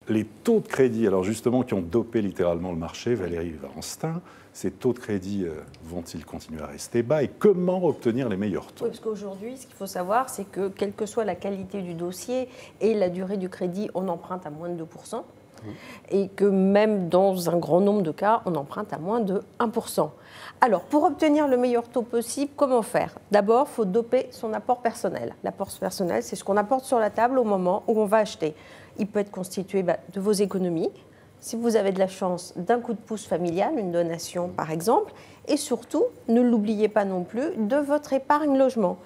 Les taux de crédit, alors justement, qui ont dopé littéralement le marché, Valérie Valenstein, ces taux de crédit vont-ils continuer à rester bas et comment obtenir les meilleurs taux? Oui, parce qu'aujourd'hui, ce qu'il faut savoir, c'est que quelle que soit la qualité du dossier et la durée du crédit, on emprunte à moins de 2%. Et que même dans un grand nombre de cas, on emprunte à moins de 1%. Alors, pour obtenir le meilleur taux possible, comment faire? D'abord, il faut doper son apport personnel. L'apport personnel, c'est ce qu'on apporte sur la table au moment où on va acheter. Il peut être constitué de vos économies, si vous avez de la chance, d'un coup de pouce familial, une donation par exemple, et surtout, ne l'oubliez pas non plus, de votre épargne logement.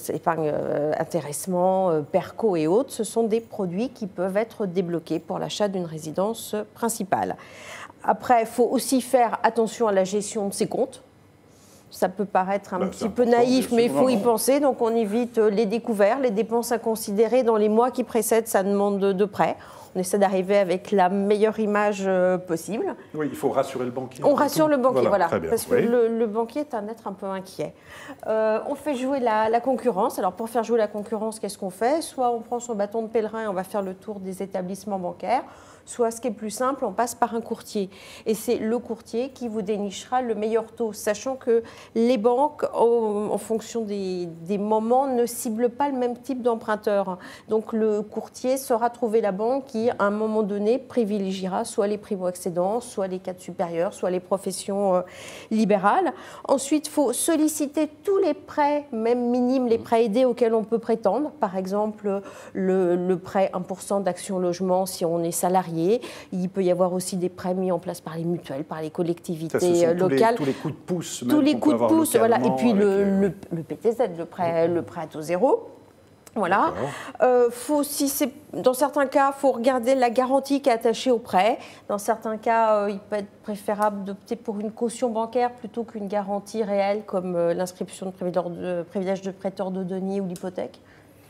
Épargne intéressement, PERCO et autres, ce sont des produits qui peuvent être débloqués pour l'achat d'une résidence principale. Après, il faut aussi faire attention à la gestion de ses comptes. Ça peut paraître un petit peu naïf, mais il faut y penser. Donc on évite les découverts, les dépenses inconsidérées dans les mois qui précèdent sa demande de prêt. On essaie d'arriver avec la meilleure image possible. Oui, il faut rassurer le banquier. On rassure le banquier, voilà, très bien, parce que le banquier est un être un peu inquiet. On fait jouer la concurrence. Alors pour faire jouer la concurrence, qu'est-ce qu'on fait? Soit on prend son bâton de pèlerin et on va faire le tour des établissements bancaires, soit ce qui est plus simple, on passe par un courtier. Et c'est le courtier qui vous dénichera le meilleur taux, sachant que les banques, en fonction des moments, ne ciblent pas le même type d'emprunteur. Donc le courtier saura trouver la banque qui, à un moment donné, privilégiera soit les primo-accédants, soit les cadres supérieurs, soit les professions libérales. Ensuite, il faut solliciter tous les prêts, même minimes, les prêts aidés auxquels on peut prétendre. Par exemple, le prêt 1% d'Action Logement si on est salarié. Il peut y avoir aussi des prêts mis en place par les mutuelles, par les collectivités locales. Tous les coups de pouce. Tous les coups de pouce, voilà. Et puis le PTZ, le prêt à taux zéro. Voilà. Dans certains cas, il faut regarder la garantie qui est attachée au prêt. Dans certains cas, il peut être préférable d'opter pour une caution bancaire plutôt qu'une garantie réelle comme l'inscription de privilège de prêteur de deniers ou l'hypothèque.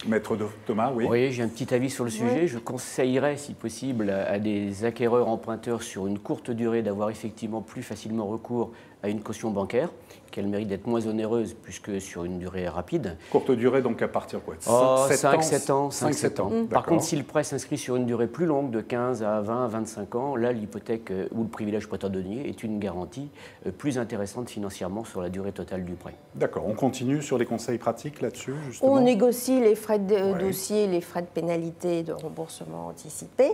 Maître Thomas, oui. Oui, j'ai un petit avis sur le sujet. Oui. Je conseillerais, si possible, à des acquéreurs emprunteurs sur une courte durée d'avoir effectivement plus facilement recours à une caution bancaire, qu'elle mérite d'être moins onéreuse puisque sur une durée rapide. Courte durée, donc à partir de quoi? 5-7 ans. 5-7 ans. Par contre, si le prêt s'inscrit sur une durée plus longue, de 15 à 20 à 25 ans, là, l'hypothèque ou le privilège prêteur de deniers est une garantie plus intéressante financièrement sur la durée totale du prêt. D'accord. On continue sur les conseils pratiques là-dessus, justement? On négocie les frais de dossier, les frais de pénalité, de remboursement anticipé.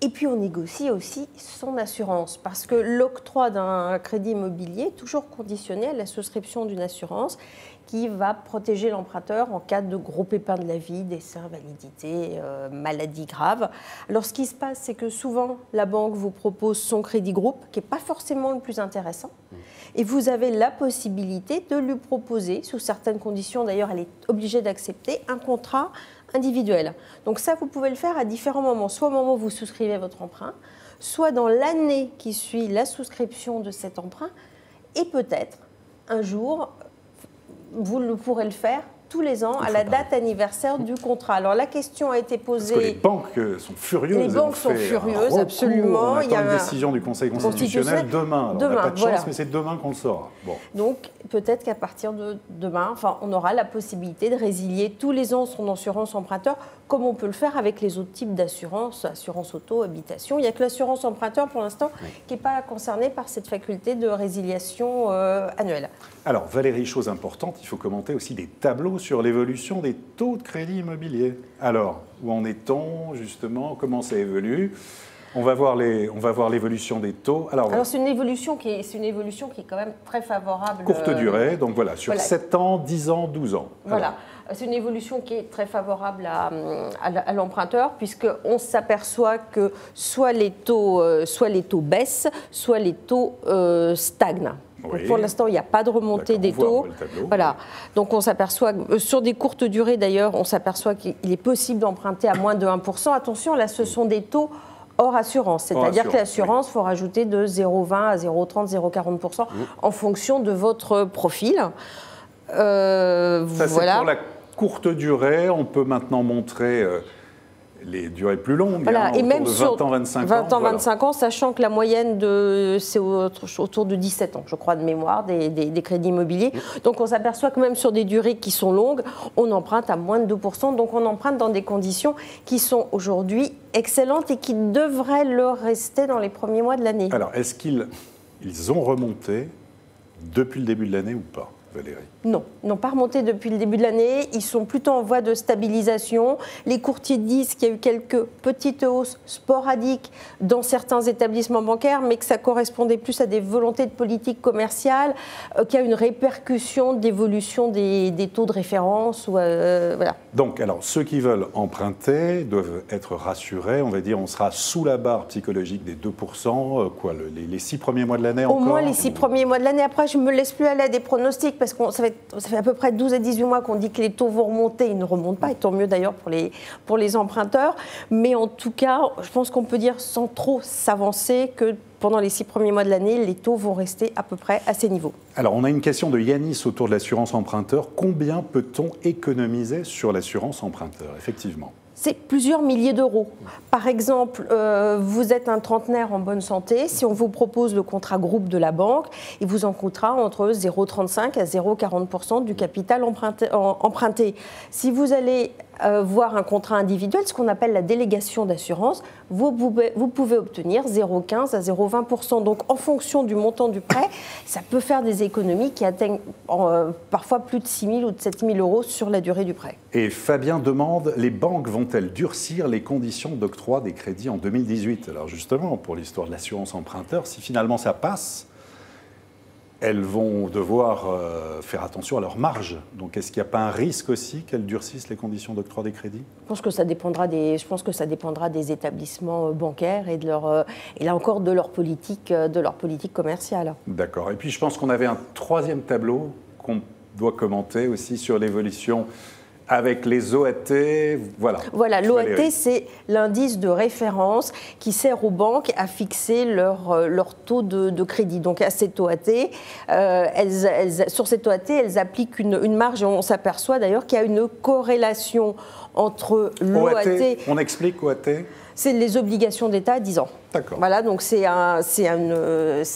Et puis on négocie aussi son assurance, parce que l'octroi d'un crédit immobilier est toujours conditionné à la souscription d'une assurance qui va protéger l'emprunteur en cas de gros pépins de la vie, décès, invalidité, maladie grave. Alors ce qui se passe, c'est que souvent la banque vous propose son crédit groupe, qui n'est pas forcément le plus intéressant, et vous avez la possibilité de lui proposer, sous certaines conditions, d'ailleurs elle est obligée d'accepter, un contrat individuel. Donc ça, vous pouvez le faire à différents moments, soit au moment où vous souscrivez votre emprunt, soit dans l'année qui suit la souscription de cet emprunt, et peut-être un jour, vous pourrez le faire tous les ans à la date anniversaire du contrat. Alors la question a été posée... Parce que les banques sont furieuses. Les banques sont furieuses, absolument. On attend une décision du Conseil constitutionnel demain. Alors, on n'a pas de chance, mais c'est demain qu'on le saura. Bon. Donc peut-être qu'à partir de demain, on aura la possibilité de résilier tous les ans son assurance emprunteur, comme on peut le faire avec les autres types d'assurance, assurance auto, habitation. Il n'y a que l'assurance emprunteur pour l'instant qui n'est pas concernée par cette faculté de résiliation annuelle. Alors Valérie, chose importante, il faut commenter aussi des tableaux sur l'évolution des taux de crédit immobilier. Alors, où en est-on justement? Comment ça évolue? On va voir l'évolution des taux. Alors c'est une évolution qui est quand même très favorable. Courte durée, donc voilà, sur 7 ans, 10 ans, 12 ans. Voilà, c'est une évolution qui est très favorable à l'emprunteur, puisqu'on s'aperçoit que soit les taux baissent, soit les taux stagnent. Donc pour l'instant, il n'y a pas de remontée des taux. Voilà. Donc on s'aperçoit, sur des courtes durées d'ailleurs, on s'aperçoit qu'il est possible d'emprunter à moins de 1%. Attention, là, ce sont des taux hors assurance. C'est-à-dire que l'assurance, il faut rajouter de 0,20 à 0,30, 0,40% en fonction de votre profil. Ça, c'est pour la courte durée. On peut maintenant montrer... les durées plus longues, voilà. Et même de 20 sur ans, 25 ans. 20 ans, 25 ans, sachant que la moyenne, c'est autour de 17 ans, je crois, de mémoire, des crédits immobiliers. Donc on s'aperçoit que même sur des durées qui sont longues, on emprunte à moins de 2%. Donc on emprunte dans des conditions qui sont aujourd'hui excellente et qui devrait le rester dans les premiers mois de l'année. Alors, est-ce qu'ils ont remonté depuis le début de l'année ou pas, Valérie? Non, ils n'ont pas remonté depuis le début de l'année. Ils sont plutôt en voie de stabilisation. Les courtiers disent qu'il y a eu quelques petites hausses sporadiques dans certains établissements bancaires, mais que ça correspondait plus à des volontés de politique commerciale qu'à une répercussion d'évolution des taux de référence. Voilà. Donc, alors, ceux qui veulent emprunter doivent être rassurés. On va dire, on sera sous la barre psychologique des 2%, les 6 premiers mois de l'année encore? Au moins les 6 premiers mois de l'année. Après, je ne me laisse plus aller à des pronostics parce que ça fait à peu près 12 à 18 mois qu'on dit que les taux vont remonter. Ils ne remontent pas, et tant mieux d'ailleurs pour les emprunteurs. Mais en tout cas, je pense qu'on peut dire sans trop s'avancer que pendant les 6 premiers mois de l'année, les taux vont rester à peu près à ces niveaux. Alors, on a une question de Yanis autour de l'assurance emprunteur. Combien peut-on économiser sur l'assurance emprunteur, effectivement? C'est plusieurs milliers d'euros. Par exemple, vous êtes un trentenaire en bonne santé. Si on vous propose le contrat groupe de la banque, il vous en coûtera entre 0,35 à 0,40% du capital emprunté. Si vous allez voir un contrat individuel, ce qu'on appelle la délégation d'assurance, vous pouvez obtenir 0,15 à 0,20%. Donc, en fonction du montant du prêt, ça peut faire des économies qui atteignent parfois plus de 6 000 ou de 7 000 euros sur la durée du prêt. Et Fabien demande, les banques vont-elles durcir les conditions d'octroi des crédits en 2018? Alors justement, pour l'histoire de l'assurance emprunteur, si finalement ça passe, elles vont devoir faire attention à leur marge. Donc, est-ce qu'il n'y a pas un risque aussi qu'elles durcissent les conditions d'octroi des crédits? Je pense que ça dépendra des établissements bancaires et là encore de leur politique commerciale. D'accord. Et puis, je pense qu'on avait un troisième tableau qu'on doit commenter aussi sur l'évolution avec les OAT, voilà. L'OAT, c'est l'indice de référence qui sert aux banques à fixer leur taux de crédit. Donc, à cette OAT, sur cette OAT, elles appliquent une marge. Et on s'aperçoit d'ailleurs qu'il y a une corrélation entre l'OAT... On explique OAT? C'est les obligations d'État à 10 ans. D'accord. Voilà, donc c'est un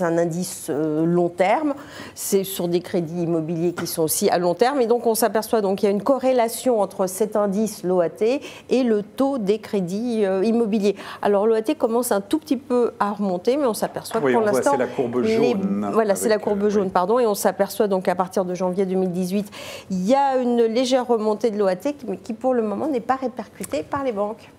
indice long terme. C'est sur des crédits immobiliers qui sont aussi à long terme. Et donc, on s'aperçoit qu'il y a une corrélation entre cet indice, l'OAT, et le taux des crédits immobiliers. Alors, l'OAT commence un tout petit peu à remonter, mais on s'aperçoit que pour l'instant... c'est la courbe jaune. Voilà, c'est la courbe jaune, pardon. Et on s'aperçoit donc qu'à partir de janvier 2018, il y a une légère remontée de l'OAT, mais qui pour le moment n'est pas répercutée par les banques.